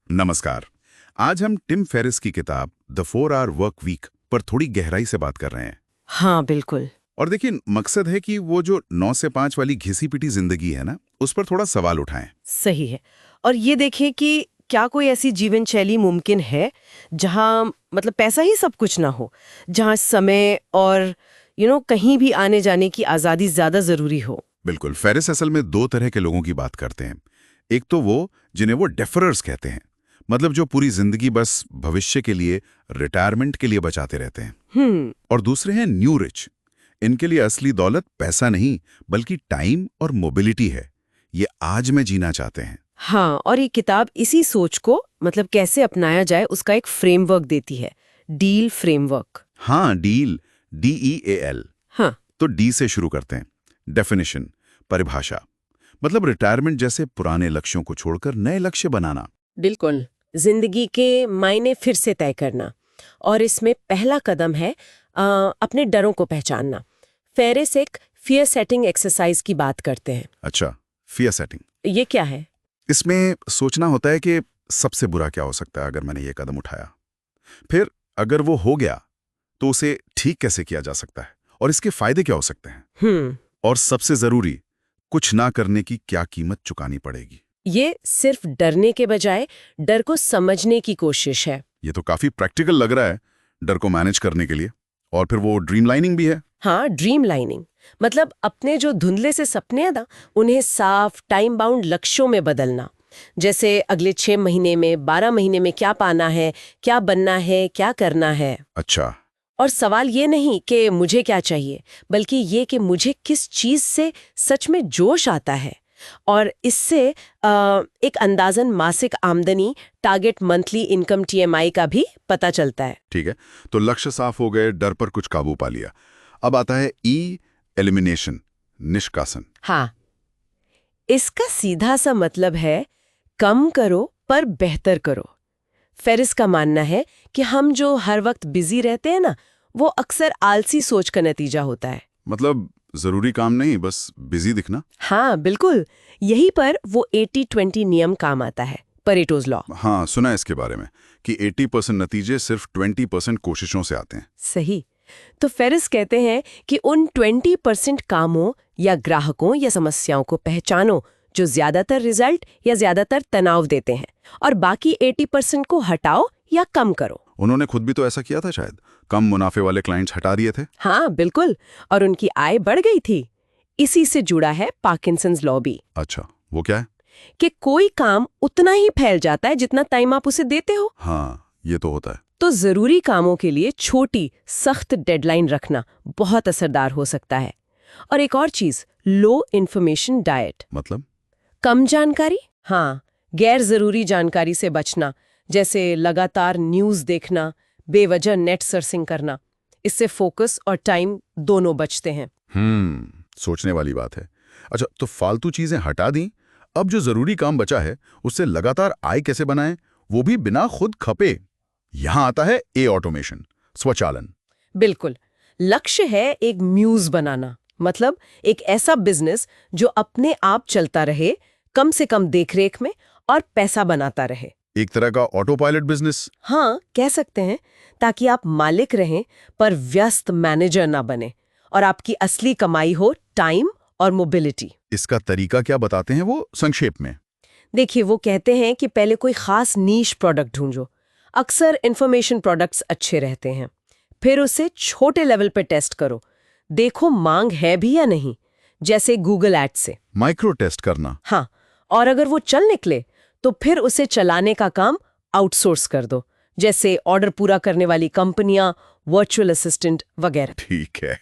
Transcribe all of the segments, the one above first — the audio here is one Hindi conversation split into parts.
नमस्कार। आज हम टिम फेरिस की किताब द 4 आवर वर्क वीक पर थोड़ी गहराई से बात कर रहे हैं। हाँ बिल्कुल। और देखिए, मकसद है कि वो जो 9 से 5 वाली घिसी पिटी जिंदगी है ना, उस पर थोड़ा सवाल उठाएं। सही है। और ये देखें कि क्या कोई ऐसी जीवन शैली मुमकिन है जहाँ मतलब पैसा ही सब कुछ ना हो, जहाँ समय और कहीं भी आने जाने की आज़ादी ज़्यादा ज़रूरी हो। बिल्कुल। फेरिस असल में 2 तरह के लोगों की बात करते हैं। एक तो वो जिन्हें वो डेफरर्स कहते हैं, मतलब जो पूरी जिंदगी बस भविष्य के लिए, रिटायरमेंट के लिए बचाते रहते हैं। और दूसरे हैं न्यू रिच। इनके लिए असली दौलत पैसा नहीं, बल्कि टाइम और मोबिलिटी है। ये आज में जीना चाहते हैं। हाँ, और ये किताब इसी सोच को मतलब कैसे अपनाया जाए उसका एक फ्रेमवर्क देती है, डील फ्रेमवर्क। हाँ, डील, DEAL। हाँ तो डी से शुरू करते हैं। डेफिनेशन, परिभाषा, मतलब रिटायरमेंट जैसे पुराने लक्ष्यों को छोड़कर नए लक्ष्य बनाना। बिल्कुल, जिंदगी के मायने फिर से तय करना। और इसमें पहला कदम है अपने डरों को पहचानना। फेरिस एक फियर सेटिंग एक्सरसाइज की बात करते हैं। अच्छा, फियर सेटिंग। ये क्या है? इसमें सोचना होता है कि सबसे बुरा क्या हो सकता है अगर मैंने ये कदम उठाया। फिर अगर वो हो गया तो उसे ठीक कैसे किया जा सकता है और इसके फायदे क्या हो सकते हैं। और सबसे जरूरी, कुछ ना करने की क्या कीमत चुकानी पड़ेगी। ये सिर्फ डरने के बजाय डर को समझने की कोशिश है। ये तो काफी प्रैक्टिकल लग रहा है डर को मैनेज करने के लिए। और फिर वो ड्रीम लाइनिंग भी है। हाँ, ड्रीम लाइनिंग मतलब अपने जो धुंधले से सपने हैं ना, उन्हें साफ टाइम बाउंड लक्ष्यों में बदलना। जैसे अगले 6 महीने में, 12 महीने में क्या पाना है, क्या बनना है, क्या करना है। अच्छा। और सवाल ये नहीं कि मुझे क्या चाहिए, बल्कि ये कि मुझे किस चीज से सच में जोश आता है। और इससे एक अंदाजन मासिक आमदनी, टारगेट मंथली इनकम TMI का भी पता चलता है। ठीक है, तो लक्ष्य साफ हो गए, डर पर कुछ काबू पा लिया। अब आता है एलिमिनेशन, निष्कासन। हाँ, इसका सीधा सा मतलब है कम करो पर बेहतर करो। फेरिस का मानना है कि हम जो हर वक्त बिजी रहते हैं ना, वो अक्सर आलसी सोच का नतीजा होता है। मतलब जरूरी काम नहीं, बस बिजी दिखना। हाँ बिल्कुल, यहीं पर वो 80-20 नियम काम आता है, परेटोज लॉ। हाँ, सुना है इसके बारे में कि 80% नतीजे सिर्फ 20% कोशिशों से आते हैं। सही। तो फेरिस कहते हैं कि उन 20% कामों या ग्राहकों या समस्याओं को पहचानो जो ज्यादातर रिजल्ट या ज्यादातर तनाव देते हैं, और बाकी 80% को हटाओ या कम करो। उन्होंने खुद भी तो ऐसा किया था शायद, कम मुनाफे वाले क्लाइंट्स हटा दिए थे। हाँ बिल्कुल, और उनकी आय बढ़ गई थी। इसी से जुड़ा है पार्किंसंस लॉ भी। अच्छा, वो क्या है? कि कोई काम उतना ही फैल जाता है जितना टाइम आप उसे देते हो। हाँ, ये तो होता है। तो जरूरी कामों के लिए छोटी सख्त डेडलाइन रखना बहुत असरदार हो सकता है। और एक और चीज, लो इन्फॉर्मेशन डाइट, मतलब कम जानकारी। हाँ, गैर जरूरी जानकारी से बचना, जैसे लगातार न्यूज़ देखना, बेवजह नेट सर्फिंग करना। इससे फोकस और टाइम दोनों बचते हैं। सोचने वाली बात है। अच्छा, तो फालतू चीजें हटा दी, अब जो जरूरी काम बचा है उससे लगातार आय कैसे बनाएं, वो भी बिना खुद खपे। यहां आता है ऑटोमेशन, स्वचालन। बिल्कुल, लक्ष्य है एक म्यूज बनाना, मतलब एक ऐसा बिजनेस जो अपने आप चलता रहे, कम से कम देखरेख में, और पैसा बनाता रहे। एक तरह का ऑटो पायलट बिजनेस। हाँ, कह सकते हैं, ताकि आप मालिक रहें पर व्यस्त मैनेजर ना बने, और आपकी असली कमाई हो टाइम और मोबिलिटी। इसका तरीका क्या बताते हैं वो संक्षेप में? देखिए, वो कहते हैं कि पहले कोई खास नीश प्रोडक्ट ढूंढो। अक्सर इंफॉर्मेशन प्रोडक्ट्स अच्छे रहते हैं। फिर उसे छोटे लेवल पे टेस्ट करो, देखो मांग है भी या नहीं, जैसे गूगल एड्स से। माइक्रो टेस्ट करना। हाँ, और अगर वो चल निकले तो फिर उसे चलाने का काम आउटसोर्स कर दो, जैसे ऑर्डर पूरा करने वाली कंपनियां, वर्चुअल असिस्टेंट वगैरह। ठीक है,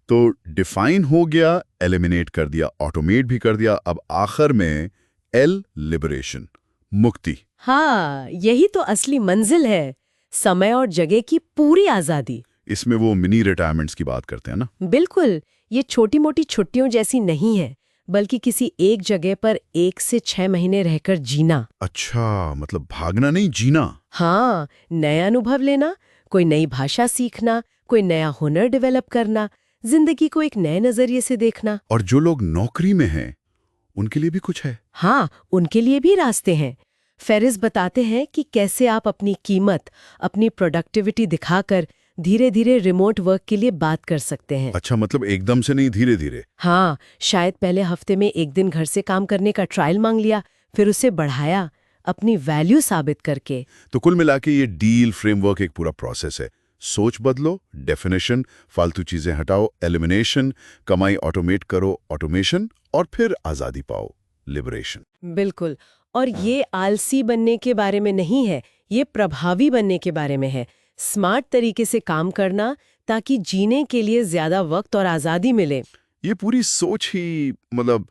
तो डिफाइन हो गया, एलिमिनेट कर दिया, ऑटोमेट भी कर दिया, अब आखिर में लिबरेशन, मुक्ति। हाँ, यही तो असली मंजिल है, समय और जगह की पूरी आजादी। इसमें वो मिनी रिटायरमेंट्स की बात करते हैं ना? बिल्कुल, ये छोटी मोटी छुट्टियों जैसी नहीं है, बल्कि किसी एक जगह पर 1 से 6 महीने रहकर जीना। अच्छा, मतलब भागना नहीं, जीना। हाँ, नया अनुभव लेना, कोई नई भाषा सीखना, कोई नया हुनर डेवलप करना, जिंदगी को एक नए नजरिए से देखना। और जो लोग नौकरी में हैं उनके लिए भी कुछ है। हाँ, उनके लिए भी रास्ते हैं। फेरिस बताते हैं कि कैसे आप अपनी कीमत, अपनी प्रोडक्टिविटी दिखाकर धीरे धीरे रिमोट वर्क के लिए बात कर सकते हैं। अच्छा, मतलब एकदम से नहीं, धीरे धीरे। हाँ, शायद पहले हफ्ते में एक दिन घर से काम करने का ट्रायल मांग लिया, फिर उसे बढ़ाया, अपनी वैल्यू साबित करके। तो कुल मिला के ये डील फ्रेमवर्क एक पूरा प्रोसेस है। सोच बदलो, डेफिनेशन, फालतू चीजें हटाओ, एलिमिनेशन, कमाई ऑटोमेट करो, ऑटोमेशन, और फिर आजादी पाओ, लिबरेशन। बिल्कुल। और ये आलसी बनने के बारे में नहीं है, ये प्रभावी बनने के बारे में है। स्मार्ट तरीके से काम करना ताकि जीने के लिए ज्यादा वक्त और आजादी मिले। ये पूरी सोच ही मतलब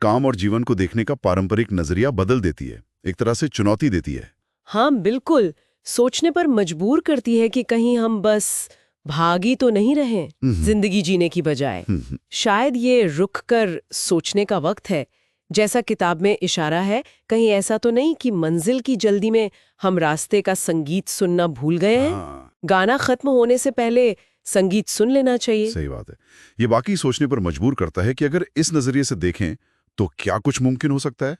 काम और जीवन को देखने का पारंपरिक नजरिया बदल देती है, एक तरह से चुनौती देती है। हाँ बिल्कुल, सोचने पर मजबूर करती है कि कहीं हम बस भागी तो नहीं रहे जिंदगी जीने की बजाय। शायद ये रुक कर सोचने का वक्त है। जैसा किताब में इशारा है, कहीं ऐसा तो नहीं कि मंजिल की जल्दी में हम रास्ते का संगीत सुनना भूल गए हैं। हाँ। गाना खत्म होने से पहले संगीत सुन लेना चाहिए। सही बात है। ये वाकई सोचने पर मजबूर करता है कि अगर इस नजरिए से देखें तो क्या कुछ मुमकिन हो सकता है।